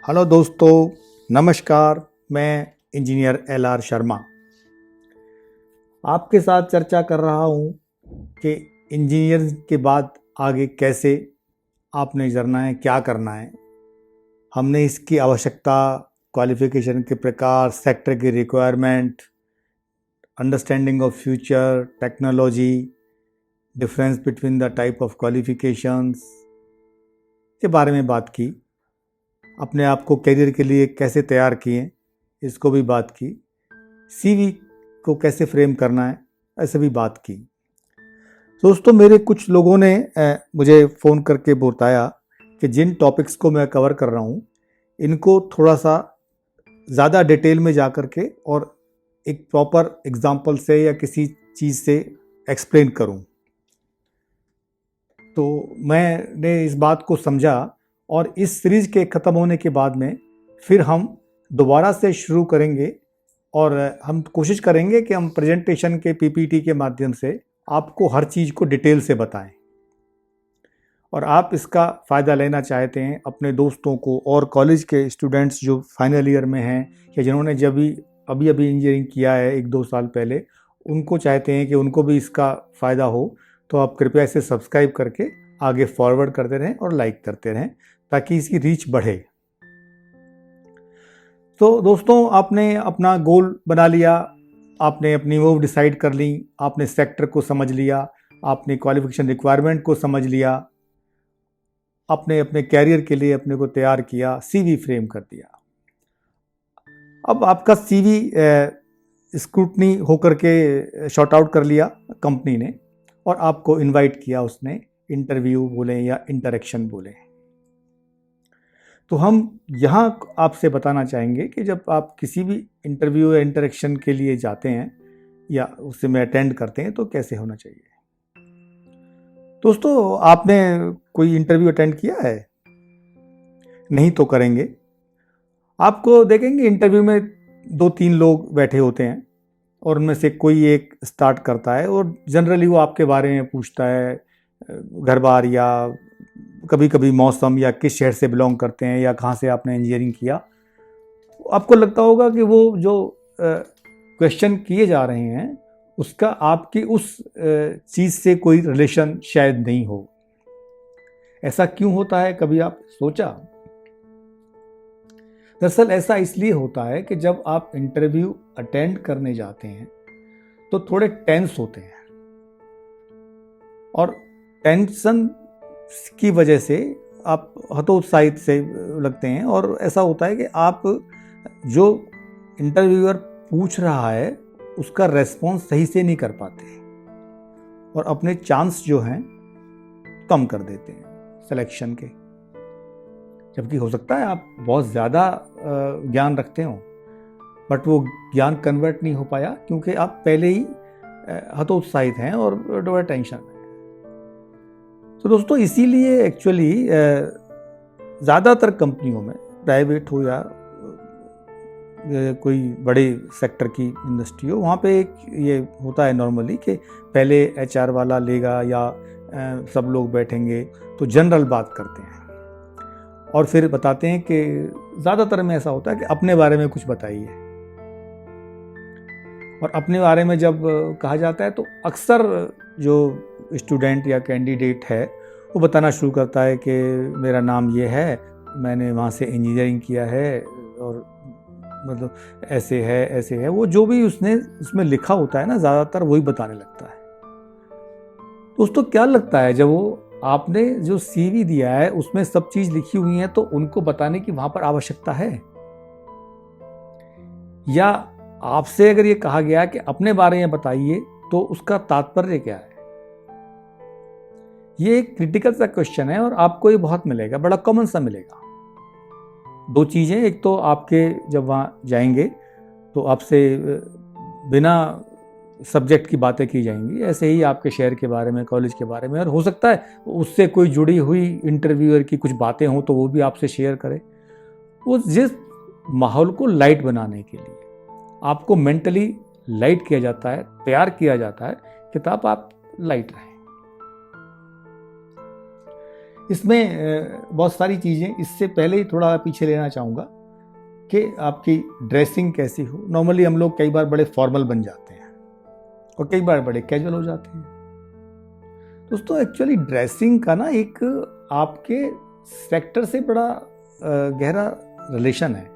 Hello दोस्तों, नमस्कार। मैं इंजीनियर LR शर्मा आपके साथ चर्चा कर रहा हूँ कि इंजीनियर के बाद आगे कैसे आपने करना है, क्या करना है। हमने इसकी आवश्यकता, क्वालिफिकेशन के प्रकार, सेक्टर की requirement, understanding of future technology, difference between the type of qualifications के बारे में बात की। अपने आप को करियर के लिए कैसे तैयार किए, इसको भी बात की। CV को कैसे फ्रेम करना है, ऐसे भी बात की। दोस्तों, मेरे कुछ लोगों ने मुझे फ़ोन करके बताया कि जिन टॉपिक्स को मैं कवर कर रहा हूँ, इनको थोड़ा सा ज़्यादा डिटेल में जा कर के और एक प्रॉपर एग्जाम्पल से या किसी चीज़ से एक्सप्लेन करूँ। तो मैंने इस बात को समझा और इस सीरीज़ के ख़त्म होने के बाद में फिर हम दोबारा से शुरू करेंगे और हम कोशिश करेंगे कि हम प्रेजेंटेशन के PPT के माध्यम से आपको हर चीज़ को डिटेल से बताएं। और आप इसका फ़ायदा लेना चाहते हैं अपने दोस्तों को और कॉलेज के स्टूडेंट्स जो फाइनल ईयर में हैं या जिन्होंने अभी इंजीनियरिंग किया है 1-2 साल पहले, उनको चाहते हैं कि उनको भी इसका फ़ायदा हो, तो आप कृपया इसे सब्सक्राइब करके आगे फॉरवर्ड करते रहें और लाइक करते रहें ताकि इसकी रीच बढ़े। तो दोस्तों, आपने अपना गोल बना लिया, आपने अपनी मूव डिसाइड कर ली, आपने सेक्टर को समझ लिया, आपने क्वालिफिकेशन रिक्वायरमेंट को समझ लिया, आपने अपने कैरियर के लिए अपने को तैयार किया, CV फ्रेम कर दिया। अब आपका CV स्क्रूटनी होकर के शॉर्ट आउट कर लिया कंपनी ने और आपको इनवाइट किया उसने, इंटरव्यू बोलें या इंटरेक्शन बोलें। तो हम यहाँ आपसे बताना चाहेंगे कि जब आप किसी भी इंटरव्यू या इंटरेक्शन के लिए जाते हैं या उससे में अटेंड करते हैं तो कैसे होना चाहिए। दोस्तों, आपने कोई इंटरव्यू अटेंड किया है? नहीं तो करेंगे। आपको देखेंगे इंटरव्यू में 2-3 लोग बैठे होते हैं और उनमें से कोई एक स्टार्ट करता है और जनरली वो आपके बारे में पूछता है, घर बार या कभी कभी मौसम या किस शहर से बिलोंग करते हैं या कहाँ से आपने इंजीनियरिंग किया। आपको लगता होगा कि वो जो क्वेश्चन किए जा रहे हैं उसका आपकी उस चीज़ से कोई रिलेशन शायद नहीं हो। ऐसा क्यों होता है, कभी आप सोचा? दरअसल ऐसा इसलिए होता है कि जब आप इंटरव्यू अटेंड करने जाते हैं तो थोड़े टेंस होते हैं और टेंशन की वजह से आप हतोत्साहित से लगते हैं और ऐसा होता है कि आप जो इंटरव्यूअर पूछ रहा है उसका रेस्पॉन्स सही से नहीं कर पाते और अपने चांस जो हैं कम कर देते हैं सिलेक्शन के। जबकि हो सकता है आप बहुत ज़्यादा ज्ञान रखते हो बट वो ज्ञान कन्वर्ट नहीं हो पाया क्योंकि आप पहले ही हतोत्साहित हैं और बड़ा टेंशन में। तो दोस्तों, इसीलिए एक्चुअली ज़्यादातर कंपनियों में, प्राइवेट हो या कोई बड़े सेक्टर की इंडस्ट्री हो, वहाँ पे एक ये होता है नॉर्मली कि पहले HR वाला लेगा या सब लोग बैठेंगे तो जनरल बात करते हैं और फिर बताते हैं कि ज़्यादातर में ऐसा होता है कि अपने बारे में कुछ बताइए। और अपने बारे में जब कहा जाता है तो अक्सर जो स्टूडेंट या कैंडिडेट है वो बताना शुरू करता है कि मेरा नाम ये है, मैंने वहाँ से इंजीनियरिंग किया है और मतलब ऐसे है। वो जो भी उसने उसमें लिखा होता है ना, ज़्यादातर वही बताने लगता है। दोस्तों, क्या लगता है जब वो आपने जो CV दिया है उसमें सब चीज़ लिखी हुई है तो उनको बताने की वहाँ पर आवश्यकता है? या आपसे अगर ये कहा गया कि अपने बारे में बताइए तो उसका तात्पर्य क्या है? ये एक क्रिटिकल सा क्वेश्चन है और आपको ये बहुत मिलेगा, बड़ा कॉमन सा मिलेगा। 2 चीज़ें, एक तो आपके जब वहाँ जाएंगे तो आपसे बिना सब्जेक्ट की बातें की जाएंगी, ऐसे ही आपके शहर के बारे में, कॉलेज के बारे में, और हो सकता है उससे कोई जुड़ी हुई इंटरव्यूअर की कुछ बातें हों तो वो भी आपसे शेयर करे। वो जिस माहौल को लाइट बनाने के लिए आपको मेंटली लाइट किया जाता है, तैयार किया जाता है कि तब आप लाइट रहें। इसमें बहुत सारी चीज़ें, इससे पहले ही थोड़ा पीछे लेना चाहूँगा कि आपकी ड्रेसिंग कैसी हो। नॉर्मली हम लोग कई बार बड़े फॉर्मल बन जाते हैं और कई बार बड़े कैजुअल हो जाते हैं। दोस्तों एक्चुअली ड्रेसिंग का ना एक आपके सेक्टर से बड़ा गहरा रिलेशन है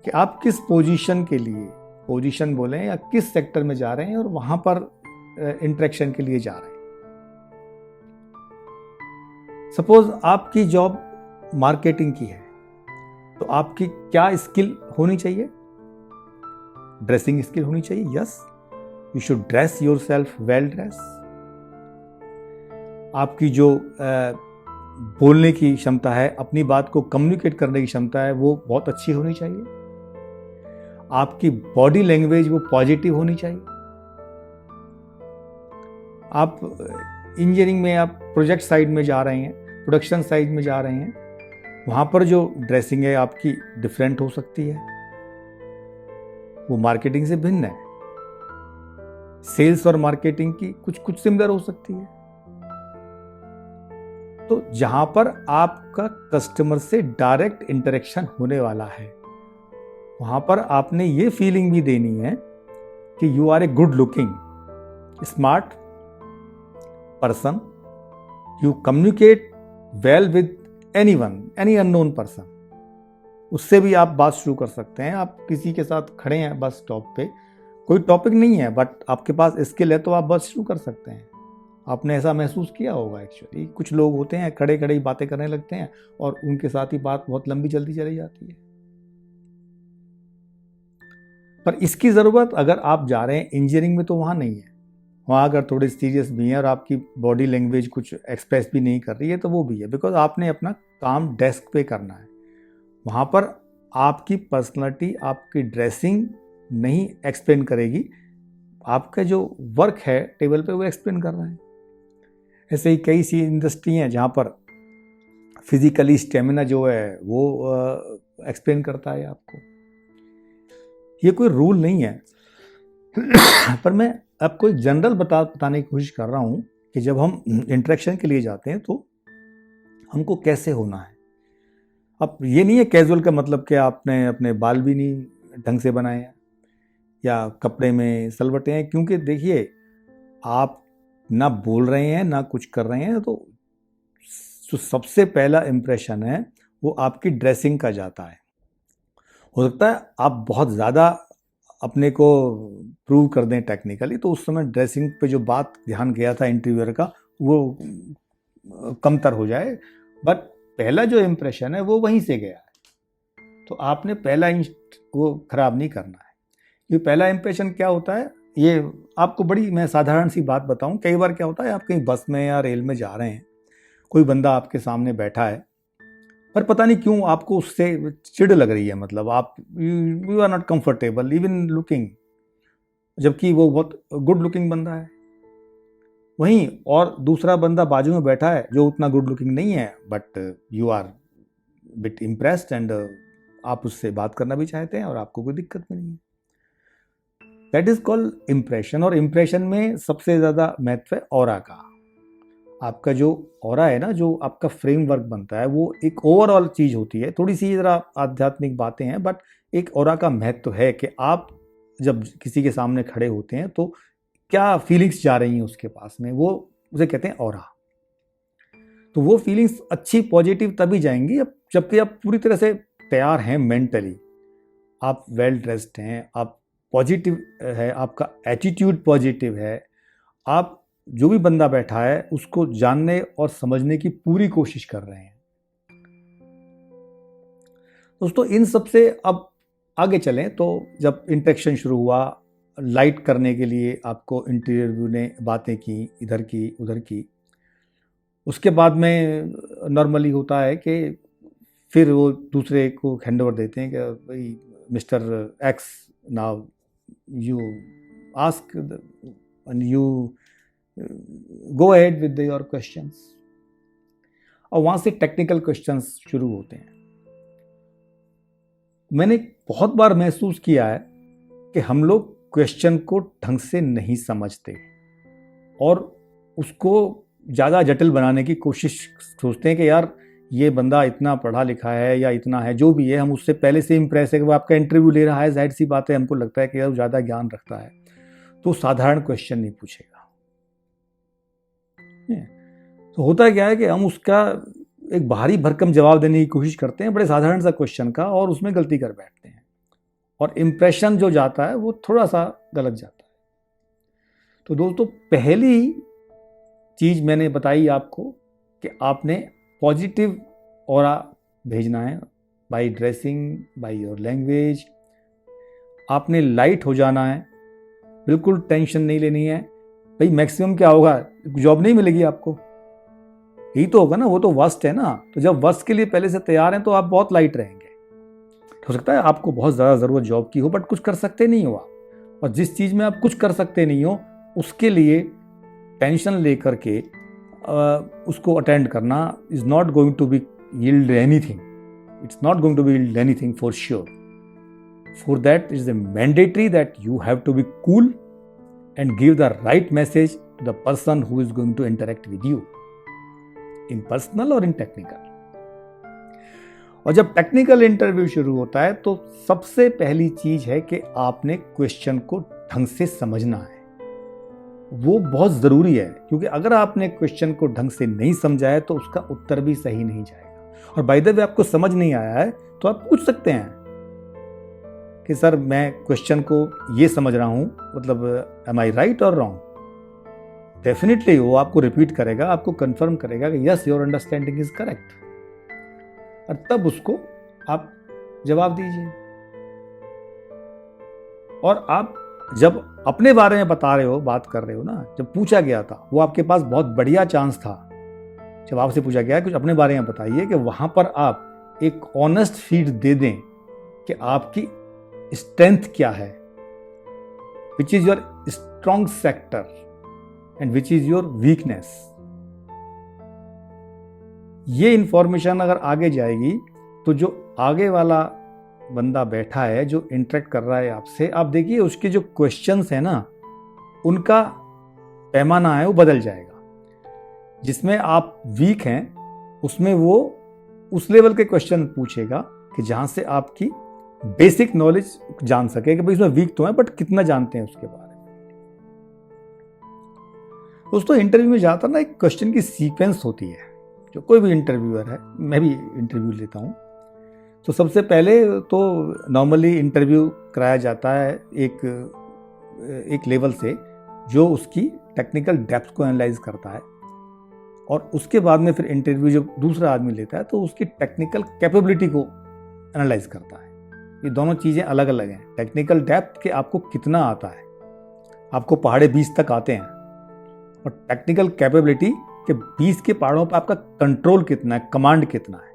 कि आप किस पोजीशन के लिए, पोजीशन बोलें या किस सेक्टर में जा रहे हैं और वहाँ पर इंटरेक्शन के लिए जा रहे हैं। सपोज आपकी जॉब मार्केटिंग की है, तो आपकी क्या स्किल होनी चाहिए? ड्रेसिंग स्किल होनी चाहिए। Yes, you should dress your self well dress. आपकी जो बोलने की क्षमता है, अपनी बात को कम्युनिकेट करने की क्षमता है, वो बहुत अच्छी होनी चाहिए। आपकी बॉडी लैंग्वेज वो पॉजिटिव होनी चाहिए। आप इंजीनियरिंग में आप प्रोजेक्ट साइड में जा रहे हैं, प्रोडक्शन साइड में जा रहे हैं, वहाँ पर जो ड्रेसिंग है आपकी डिफरेंट हो सकती है, वो मार्केटिंग से भिन्न है। सेल्स और मार्केटिंग की कुछ सिमिलर हो सकती है। तो जहां पर आपका कस्टमर से डायरेक्ट इंटरेक्शन होने वाला है, वहां पर आपने ये फीलिंग भी देनी है कि you are a good looking smart person, you communicate well with anyone, any unknown person. उससे भी आप बात शुरू कर सकते हैं। आप किसी के साथ खड़े हैं बस स्टॉप पे, कोई टॉपिक नहीं है बट आपके पास स्किल है, तो आप बात शुरू कर सकते हैं। आपने ऐसा महसूस किया होगा। एक्चुअली कुछ लोग होते हैं खड़े खड़े ही बातें करने लगते हैं और उनके साथ ही बात बहुत लंबी चलती चली जाती है। पर इसकी ज़रूरत अगर आप जा रहे हैं इंजीनियरिंग में तो वहाँ नहीं है। वहाँ अगर थोड़े सीरियस भी हैं और आपकी बॉडी लैंग्वेज कुछ एक्सप्रेस भी नहीं कर रही है तो वो भी है, बिकॉज आपने अपना काम डेस्क पे करना है। वहाँ पर आपकी पर्सनालिटी, आपकी ड्रेसिंग नहीं एक्सप्लेन करेगी, आपका जो वर्क है टेबल पे वो एक्सप्लेन कर रहा है। ऐसे ही कई सी इंडस्ट्री हैं जहाँ पर फिजिकली स्टेमिना जो है वो एक्सप्लेन करता है आपको। ये कोई रूल नहीं है पर मैं आपको एक जनरल बताने की कोशिश कर रहा हूँ कि जब हम इंटरेक्शन के लिए जाते हैं तो हमको कैसे होना है। अब ये नहीं है कैजुअल का मतलब कि आपने अपने बाल भी नहीं ढंग से बनाए हैं या कपड़े में सलवटे हैं, क्योंकि देखिए आप ना बोल रहे हैं ना कुछ कर रहे हैं, तो जो सबसे पहला इम्प्रेशन है वो आपकी ड्रेसिंग का जाता है। हो सकता है आप बहुत ज़्यादा अपने को प्रूव कर दें टेक्निकली, तो उस समय ड्रेसिंग पे जो बात ध्यान गया था इंटरव्यूअर का वो कमतर हो जाए, बट पहला जो इम्प्रेशन है वो वहीं से गया है। तो आपने पहला वो खराब नहीं करना है। ये पहला इम्प्रेशन क्या होता है, ये आपको बड़ी मैं साधारण सी बात बताऊं। कई बार क्या होता है, आप कहीं बस में या रेल में जा रहे हैं, कोई बंदा आपके सामने बैठा है पर पता नहीं क्यों आपको उससे चिढ़ लग रही है, मतलब आप you are not comfortable even looking, जबकि वो बहुत गुड लुकिंग बंदा है। वहीं और दूसरा बंदा बाजू में बैठा है जो उतना गुड लुकिंग नहीं है, but you are bit impressed and आप उससे बात करना भी चाहते हैं और आपको कोई दिक्कत भी नहीं है। That is called impression. और इम्प्रेशन में सबसे ज़्यादा महत्व है ऑरा का। आपका जो ऑरा है ना, जो आपका फ्रेमवर्क बनता है, वो एक ओवरऑल चीज़ होती है। थोड़ी सी ज़रा आध्यात्मिक बातें हैं, बट एक ऑरा का महत्व है कि आप जब किसी के सामने खड़े होते हैं तो क्या फीलिंग्स जा रही हैं उसके पास में, वो उसे कहते हैं ऑरा। तो वो फीलिंग्स अच्छी पॉजिटिव तभी जाएंगी जबकि आप पूरी तरह से तैयार हैं मेंटली, आप वेल ड्रेस्ड हैं, आप पॉजिटिव है, आपका एटीट्यूड पॉजिटिव है, आप जो भी बंदा बैठा है उसको जानने और समझने की पूरी कोशिश कर रहे हैं। दोस्तों इन सब से अब आगे चलें तो जब इंटरेक्शन शुरू हुआ, लाइट करने के लिए आपको इंटरव्यू ने बातें की, इधर की उधर की, उसके बाद में नॉर्मली होता है कि फिर वो दूसरे को हैंडओवर देते हैं कि भाई mister x, now you ask and you go ahead with your questions. और वहाँ से टेक्निकल क्वेश्चंस शुरू होते हैं। मैंने बहुत बार महसूस किया है कि हम लोग क्वेश्चन को ढंग से नहीं समझते और उसको ज़्यादा जटिल बनाने की कोशिश सोचते हैं कि यार ये बंदा इतना पढ़ा लिखा है या इतना है, जो भी है, हम उससे पहले से इम्प्रेस है कि वो आपका इंटरव्यू ले रहा है, जाहिर सी बात है हमको लगता है कि यार वो ज़्यादा ज्ञान रखता है, तो साधारण क्वेश्चन नहीं पूछेगा। तो होता क्या है कि हम उसका एक भारी भरकम जवाब देने की कोशिश करते हैं बड़े साधारण सा क्वेश्चन का, और उसमें गलती कर बैठते हैं, और इम्प्रेशन जो जाता है वो थोड़ा सा गलत जाता है। तो दोस्तों, पहली चीज़ मैंने बताई आपको कि आपने पॉजिटिव ऑरा भेजना है by dressing, by your language. आपने लाइट हो जाना है, बिल्कुल टेंशन नहीं लेनी है। भाई मैक्सिमम क्या होगा, जॉब नहीं मिलेगी आपको, यही तो होगा ना, वो तो वर्स्ट है ना। तो जब वर्स्ट के लिए पहले से तैयार हैं तो आप बहुत लाइट रहेंगे। हो सकता है आपको बहुत ज़्यादा ज़रूरत जॉब की हो, बट कुछ कर सकते नहीं हो आप, और जिस चीज़ में आप कुछ कर सकते नहीं हो उसके लिए टेंशन लेकर के उसको अटेंड करना is not going to be yield anything, it's not going to be yield anything for sure. For that is the mandatory that you have to be cool and give the right message to the person who is going to interact with you in personal or in technical। और जब technical interview शुरू होता है तो सबसे पहली चीज है कि आपने क्वेश्चन को ढंग से समझना है। वो बहुत जरूरी है, क्योंकि अगर आपने क्वेश्चन को ढंग से नहीं समझा है तो उसका उत्तर भी सही नहीं जाएगा। और बाय द वे आपको समझ नहीं आया है तो आप पूछ सकते हैं कि सर मैं क्वेश्चन को ये समझ रहा हूँ, मतलब एम आई राइट और रॉन्ग। डेफिनेटली वो आपको रिपीट करेगा, आपको कंफर्म करेगा कि yes your understanding is correct, और तब उसको आप जवाब दीजिए। और आप जब अपने बारे में बता रहे हो, बात कर रहे हो ना, जब पूछा गया था वो आपके पास बहुत बढ़िया चांस था, जब आपसे पूछा गया कुछ अपने बारे में बताइए, कि वहां पर आप एक ऑनेस्ट फीड दे दें कि आपकी स्ट्रेंथ क्या है, which is your strong sector and which is your weakness. ये इंफॉर्मेशन अगर आगे जाएगी तो जो आगे वाला बंदा बैठा है, जो इंटरेक्ट कर रहा है आपसे, आप देखिए उसके जो क्वेश्चंस है ना, उनका पैमाना है वो बदल जाएगा। जिसमें आप वीक हैं उसमें वो उस लेवल के क्वेश्चन पूछेगा कि जहां से आपकी बेसिक नॉलेज जान सके कि भाई इसमें वीक तो है बट कितना जानते हैं उसके बारे में। दोस्तों, इंटरव्यू में ज़्यादातर ना एक क्वेश्चन की सीक्वेंस होती है। जो कोई भी इंटरव्यूअर है, मैं भी इंटरव्यू लेता हूँ, तो सबसे पहले तो नॉर्मली इंटरव्यू कराया जाता है एक लेवल से जो उसकी टेक्निकल डेप्थ को एनालाइज करता है, और उसके बाद में फिर इंटरव्यू जब दूसरा आदमी लेता है तो उसकी टेक्निकल कैपेबिलिटी को एनालाइज करता है। ये दोनों चीज़ें अलग अलग हैं। टेक्निकल डेप्थ के आपको कितना आता है, आपको पहाड़े 20 तक आते हैं, और टेक्निकल कैपेबिलिटी के 20 के पहाड़ों पर आपका कंट्रोल कितना है, कमांड कितना है।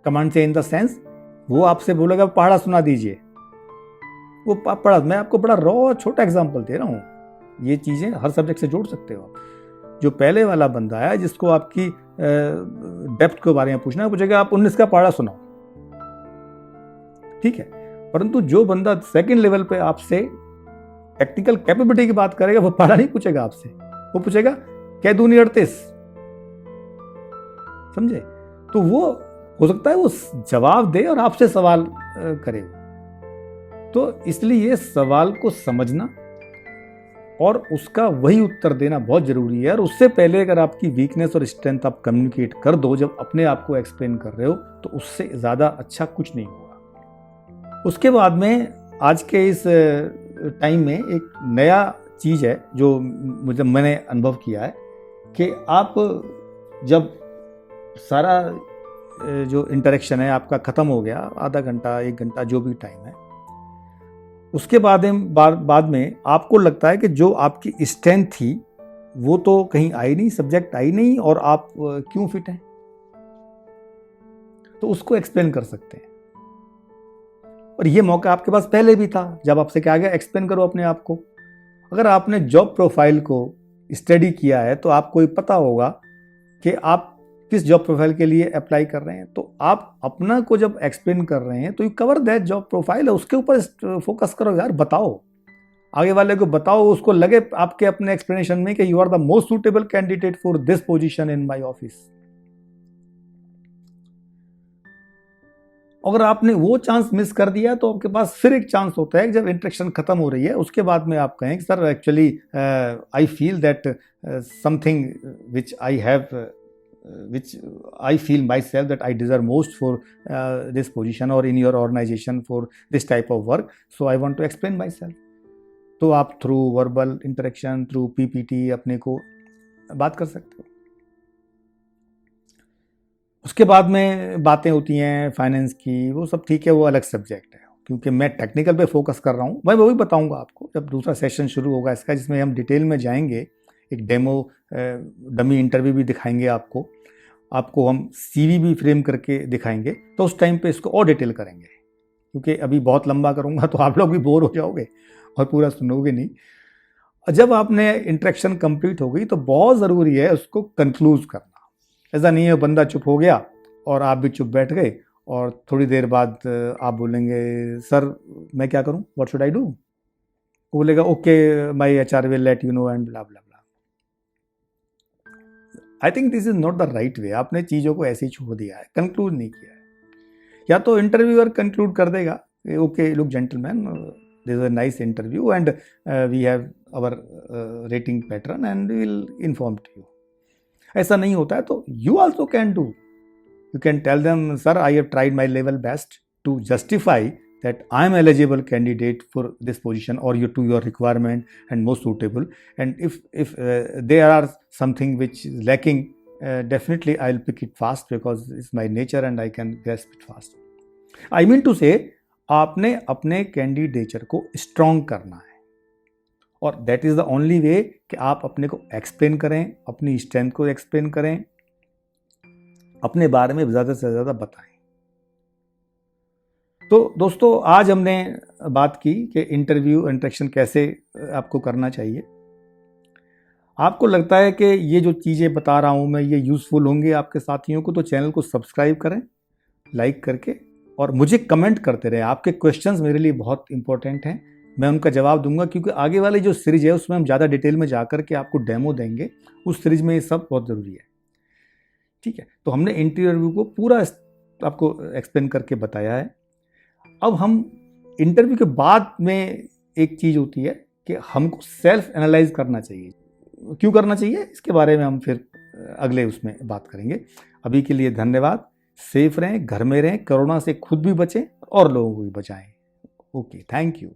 कमांड से इन द सेंस वो आपसे बोलेगा पहाड़ा सुना दीजिए, वो पढ़ा। मैं आपको बड़ा रॉ छोटा एग्जाम्पल दे रहा हूँ, ये चीज़ें हर सब्जेक्ट से जोड़ सकते हो आप। जो पहले वाला बंदा है जिसको आपकी डेप्थ के बारे में पूछना है, पूछेगा आप 19 का पहाड़ा सुनाओ, ठीक है। परंतु जो बंदा सेकंड लेवल पे आपसे टेक्निकल कैपेबिलिटी की बात करेगा, वो पढ़ा नहीं पूछेगा आपसे, वो पूछेगा क्या दूनी 38, समझे। तो वो हो सकता है वो जवाब दे और आपसे सवाल करे। तो इसलिए ये सवाल को समझना और उसका वही उत्तर देना बहुत जरूरी है। और उससे पहले अगर आपकी वीकनेस और स्ट्रेंथ आप कम्युनिकेट कर दो जब अपने आप को एक्सप्लेन कर रहे हो, तो उससे ज़्यादा अच्छा कुछ नहीं होगा। उसके बाद में आज के इस टाइम में एक नया चीज़ है जो मैंने अनुभव किया है कि आप जब सारा जो इंटरेक्शन है आपका ख़त्म हो गया, आधा घंटा 1 घंटा जो भी टाइम है, उसके बाद में आपको लगता है कि जो आपकी स्ट्रेंथ थी वो तो कहीं आई नहीं, सब्जेक्ट आई नहीं, और आप क्यों फिट हैं, तो उसको एक्सप्लेन कर सकते हैं। और ये मौका आपके पास पहले भी था, जब आपसे क्या गया एक्सप्लेन करो अपने आप को। अगर आपने जॉब प्रोफाइल को स्टडी किया है तो आपको ये पता होगा कि आप किस जॉब प्रोफाइल के लिए अप्लाई कर रहे हैं। तो आप अपना को जब एक्सप्लेन कर रहे हैं तो you cover that job profile, उसके ऊपर फोकस करो यार, बताओ आगे वाले को बताओ, उसको लगे आपके अपने एक्सप्लेनेशन में कि you are the most suitable candidate for this position in my office. अगर आपने वो चांस मिस कर दिया तो आपके पास फिर एक चांस होता है कि जब इंटरेक्शन खत्म हो रही है उसके बाद में आप कहें कि sir actually I feel that something which I have which I feel myself that I deserve most for this position or in your organization for this type of work, so I want to explain myself। तो आप through verbal interaction, through PPT अपने को बात कर सकते हो। उसके बाद में बातें होती हैं फाइनेंस की, वो सब ठीक है, वो अलग सब्जेक्ट है, क्योंकि मैं टेक्निकल पे फोकस कर रहा हूँ। मैं वो भी बताऊंगा आपको जब दूसरा सेशन शुरू होगा इसका, जिसमें हम डिटेल में जाएंगे, एक डेमो डमी इंटरव्यू भी दिखाएंगे आपको हम सीवी भी फ्रेम करके दिखाएंगे, तो उस टाइम पे इसको और डिटेल करेंगे, क्योंकि अभी बहुत लंबा करूँगा तो आप लोग भी बोर हो जाओगे और पूरा सुनोगे नहीं। और जब आपने इंटरेक्शन कंप्लीट हो गई तो बहुत ज़रूरी है उसको कंक्लूज करना। ऐसा नहीं है बंदा चुप हो गया और आप भी चुप बैठ गए और थोड़ी देर बाद आप बोलेंगे सर मैं क्या करूं, व्हाट शुड आई डू। वो बोलेगा okay my HR will let you know and blah blah blah. I think this is not the right way. आपने चीज़ों को ऐसे ही छोड़ दिया है, कंक्लूड नहीं किया है। या तो इंटरव्यूअर कंक्लूड कर देगा okay look gentleman, this is a nice interview and we have our rating pattern and we will inform to you. ऐसा नहीं होता है तो you also can do, you can tell them sir I have tried my level best to justify that I am eligible candidate for this position or to your requirement and most suitable, and if there are something which is lacking, definitely I'll pick it fast because it's my nature and I can grasp it fast। I mean to say आपने अपने candidature को strong करना है, और that is the only way कि आप अपने को एक्सप्लेन करें, अपनी स्ट्रेंथ को एक्सप्लेन करें, अपने बारे में ज़्यादा से ज़्यादा बताएं। तो दोस्तों आज हमने बात की कि इंटरव्यू इंटरेक्शन कैसे आपको करना चाहिए। आपको लगता है कि ये जो चीज़ें बता रहा हूँ मैं ये यूज़फुल होंगे आपके साथियों को, तो चैनल को सब्सक्राइब करें लाइक करके, और मुझे कमेंट करते रहें। आपके क्वेश्चंस मेरे लिए बहुत इंपॉर्टेंट हैं, मैं उनका जवाब दूंगा, क्योंकि आगे वाली जो सीरीज है उसमें हम ज़्यादा डिटेल में जा कर के आपको डेमो देंगे। उस सीरीज में ये सब बहुत ज़रूरी है। ठीक है, तो हमने इंटरव्यू को पूरा आपको एक्सप्लेन करके बताया है। अब हम इंटरव्यू के बाद में एक चीज़ होती है कि हमको सेल्फ एनालाइज करना चाहिए। क्यों करना चाहिए इसके बारे में हम फिर अगले उसमें बात करेंगे। अभी के लिए धन्यवाद। सेफ रहें, घर में रहें, कोरोना से खुद भी बचें और लोगों को भी बचाएं। Okay, thank you.